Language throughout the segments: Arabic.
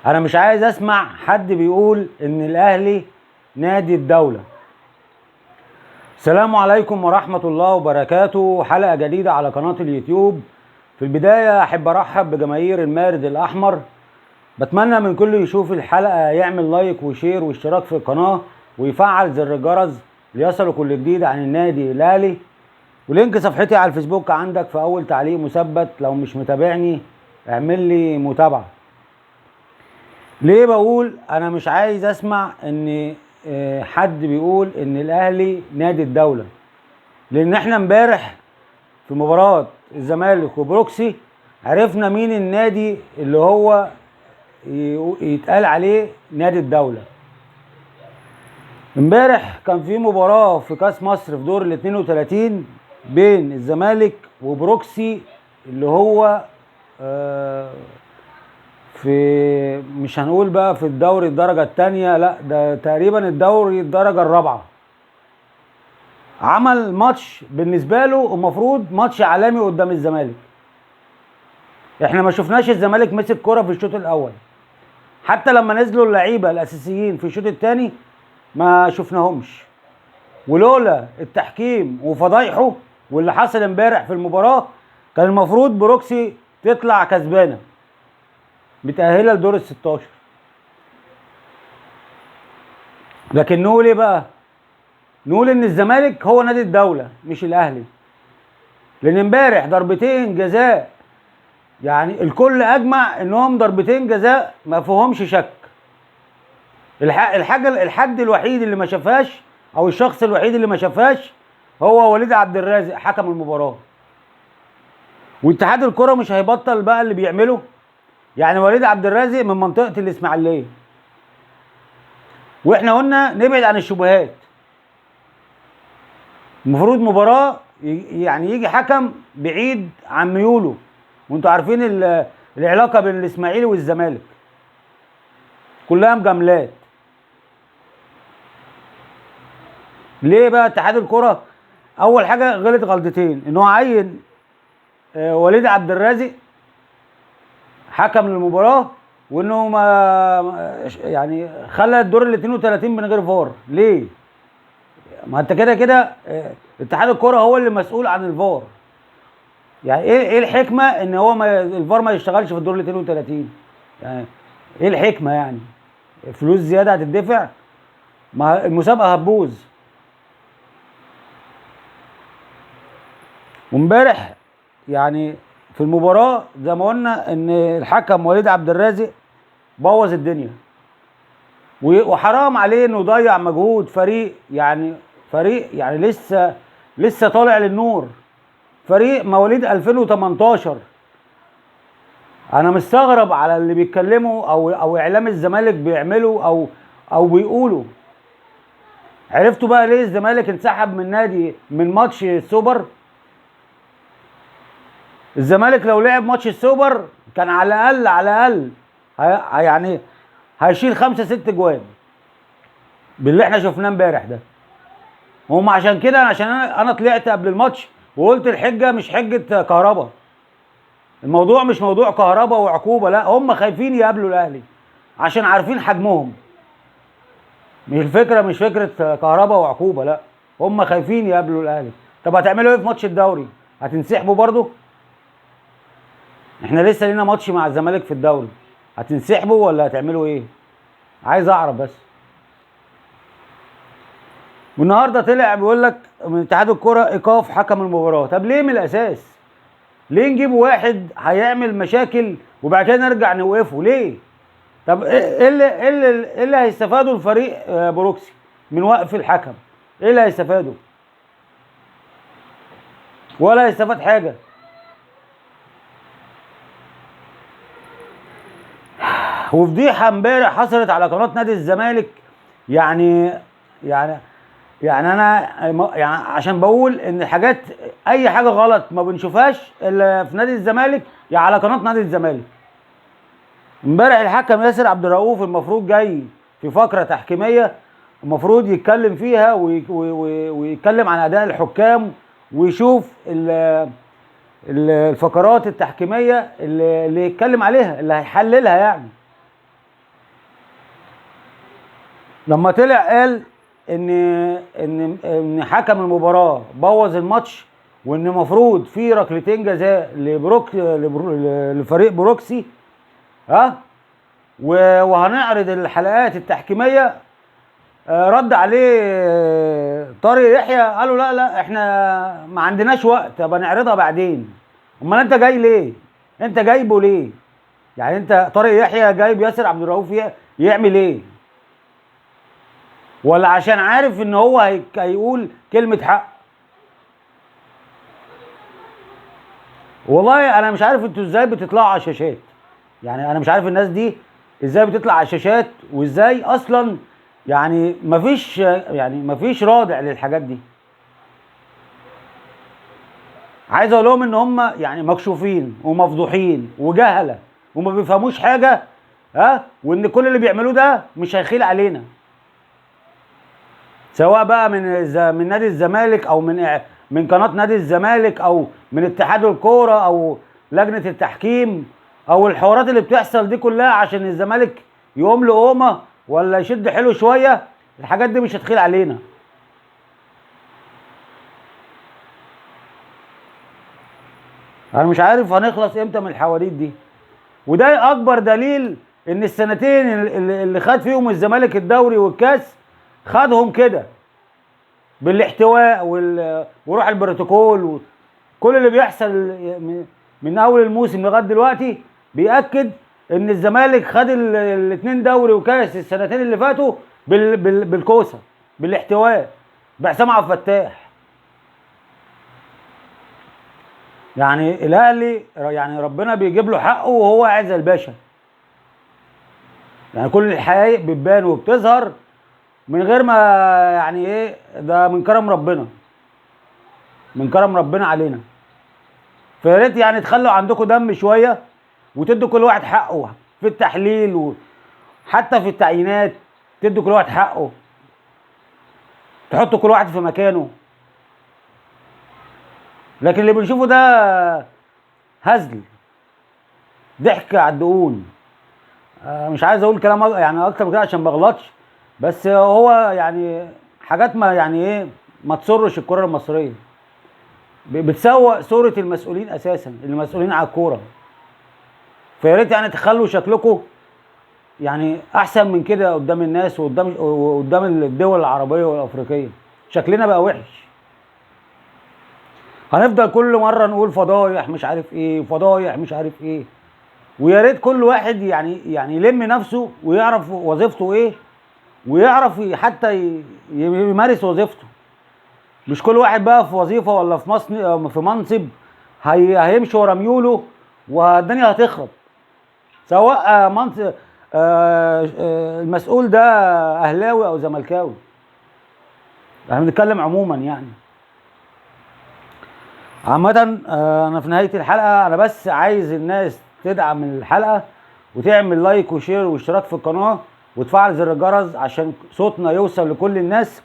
انا مش عايز اسمع حد بيقول ان الاهلي نادي الدولة. السلام عليكم ورحمة الله وبركاته. حلقة جديدة على قناة اليوتيوب. في البداية احب ارحب بجماهير المارد الاحمر. بتمنى من كل يشوف الحلقة يعمل لايك وشير واشتراك في القناة ويفعل زر الجرس ليصلوا كل جديد عن النادي الاهلي. ولينك صفحتي على الفيسبوك عندك في اول تعليق مثبت. لو مش متابعني اعمل لي متابعة. ليه بقول انا مش عايز اسمع ان حد بيقول ان الاهلي نادي الدولة؟ لان احنا امبارح في مباراة الزمالك وبروكسي عرفنا مين النادي اللي هو يتقال عليه نادي الدولة. امبارح كان في مباراة في كاس مصر في دور ال 32 بين الزمالك وبروكسي اللي هو في مش هنقول بقى في الدوري الدرجة التانية، لا ده تقريبا الدوري الدرجة الرابعة. عمل ماتش بالنسبة له المفروض ماتش عالمي قدام الزمالك. احنا ما شفناش الزمالك مسك كرة في الشوط الاول، حتى لما نزلوا اللعيبة الاساسيين في الشوط الثاني ما شفناهمش. ولولا التحكيم وفضايحه واللي حصل امبارح في المباراة كان المفروض بروكسي تطلع كسبانة متأهلة لدور ال 16. لكن نقول ايه بقى؟ نقول ان الزمالك هو نادي الدولة مش الاهلي. لان امبارح ضربتين جزاء، يعني الكل اجمع انهم ضربتين جزاء ما فيهمش شك. الحد الوحيد اللي ما شافهاش او الشخص الوحيد اللي ما شافهاش هو وليد عبد الرازق حكم المباراة. واتحاد الكرة مش هيبطل بقى اللي بيعمله. يعني وليد عبد الرازق من منطقة الاسماعيلية، واحنا قلنا نبعد عن الشبهات. المفروض مباراة يعني يجي حكم بعيد عن ميوله، وانتوا عارفين العلاقة بين الاسماعيلي والزمالك كلها مجاملات. ليه بقى اتحاد الكرة؟ اول حاجة غلط غلطتين، ان هو عين وليد عبد الرازق حكم للمباراة، وانه ما يعني خلى الدور ال 32 من غير فار. ليه؟ ما انت كده كده اتحاد الكرة هو اللي مسؤول عن الفار. يعني ايه الحكمة ان هو الفار ما يشتغلش في الدور ال 32؟ يعني ايه الحكمة؟ يعني فلوس زيادة هتدفع؟ ما المسابقة هتبوظ. وامبارح يعني في المباراة زي ما قلنا ان الحكم وليد عبد الرازق بوظ الدنيا، وحرام عليه انه يضيع مجهود فريق، يعني فريق يعني لسه طالع للنور، فريق مواليد 2018. انا مستغرب على اللي بيتكلموا او اعلام الزمالك بيعملوا او بيقولوا. عرفتوا بقى ليه الزمالك انسحب من نادي من ماتش السوبر؟ الزمالك لو لعب ماتش السوبر كان على الاقل يعني هيشيل 5-6 جوان باللي احنا شفناه امبارح ده. هم عشان كده عشان انا طلعت قبل الماتش وقلت الحجه مش حجه كهربا. الموضوع مش موضوع كهربا وعقوبه، لا، هم خايفين يقابلوا الاهلي عشان عارفين حجمهم. مش فكره كهربا وعقوبه، لا، هم خايفين يقابلوا الاهلي. طب هتعملوا ايه في ماتش الدوري؟ هتنسحبوا برضو؟ احنا لسه لينا ماتش مع الزمالك في الدوري، هتنسحبوا ولا هتعملوا ايه؟ عايز اعرف بس. والنهارده طلع بيقول لك من اتحاد الكره ايقاف حكم المباراه. طب ليه من الاساس؟ ليه نجيب واحد هيعمل مشاكل وبعد كده نرجع نوقفه؟ ليه؟ طب ايه اللي هيستفاده الفريق بروكسي من وقف الحكم؟ ايه اللي هيستفاده؟ ولا هيستفاد حاجه. وفضيحه امبارح حصلت على قناه نادي الزمالك. يعني يعني يعني انا يعني عشان بقول ان اي حاجه غلط ما بنشوفهاش الا في نادي الزمالك يعني على قناه نادي الزمالك. امبارح الحكم ياسر عبد الرؤوف المفروض جاي في فقره تحكيميه، المفروض يتكلم فيها ويتكلم عن اداء الحكام ويشوف الفقرات التحكيميه اللي يتكلم عليها، اللي هيحللها يعني. لما طلع قال ان حكم المباراه بوظ الماتش، وان المفروض في ركلتين جزاء لفريق بروكسي، ها، وهنعرض الحلقات التحكيميه. رد عليه طارق يحيى، قالوا لا لا احنا ما عندناش وقت، طب هنعرضها بعدين. امال انت جاي ليه؟ انت جايبه ليه؟ يعني انت طارق يحيى جايب ياسر عبد الرؤوف يعمل ايه؟ ولا عشان عارف ان هو هيقول كلمه حق؟ والله انا مش عارف انتوا ازاي بتطلعوا على الشاشات. يعني انا مش عارف الناس دي ازاي بتطلع على الشاشات، وازاي اصلا يعني مفيش رادع للحاجات دي. عايز اقول لهم ان هم يعني مكشوفين ومفضوحين وجهله وما بيفهموش حاجه، ها، وان كل اللي بيعملوه ده مش هيخيل علينا، سواء بقى من نادي الزمالك، او من قناه نادي الزمالك، او من اتحاد الكوره، او لجنه التحكيم، او الحوارات اللي بتحصل دي كلها عشان الزمالك يقوم له قومه ولا يشد حلو شويه. الحاجات دي مش هتخيل علينا. انا مش عارف هنخلص امتى من الحواديت دي. وده اكبر دليل ان السنتين اللي خد فيهم الزمالك الدوري والكاس خدهم كده بالاحتواء وروح البروتوكول، كل اللي بيحصل من اول الموسم لغايه دلوقتي بيأكد ان الزمالك خد الاثنين دوري وكاس السنتين اللي فاتوا بالكوسه، بالاحتواء، بحسام عبد الفتاح. يعني الاهلي يعني ربنا بيجيب له حقه وهو قاعد زي الباشا. يعني كل الحقائق بتبان وبتظهر من غير ما يعني ايه، ده من كرم ربنا، من كرم ربنا علينا. فيا ريت يعني تخلوا عندكم دم شويه، وتدوا كل واحد حقه في التحليل، وحتى في التعيينات تدوا كل واحد حقه، تحطوا كل واحد في مكانه. لكن اللي بنشوفه ده هزل، ضحك على الدقون. مش عايز اقول كلام يعني اكتر من كده عشان ما اغلطش، بس هو يعني حاجات ما يعني ايه، ما تسرش الكره المصريه، بتسوق صوره المسؤولين اساسا، المسؤولين على الكوره. فيا ريت يعني تخلوا شكلكم يعني احسن من كده قدام الناس، وقدام الدول العربيه والافريقيه. شكلنا بقى وحش. هنفضل كل مره نقول فضايح مش عارف ايه، فضايح مش عارف ايه. ويا ريت كل واحد يعني يلم نفسه ويعرف وظيفته ايه، ويعرف حتى يمارس وظيفته. مش كل واحد بقى في وظيفه ولا في منصب هيمشي ورا ميوله والدنيا هتخرب، سواء منصب المسؤول ده اهلاوي او زملكاوي. احنا بنتكلم عموما يعني. عامة انا في نهاية الحلقة انا بس عايز الناس تدعم الحلقة وتعمل لايك وشير واشتراك في القناة وتفعل زر الجرس عشان صوتنا يوصل لكل الناس.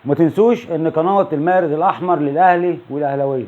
وما تنسوش ان قناة المارد الاحمر للاهلي والاهلاوية.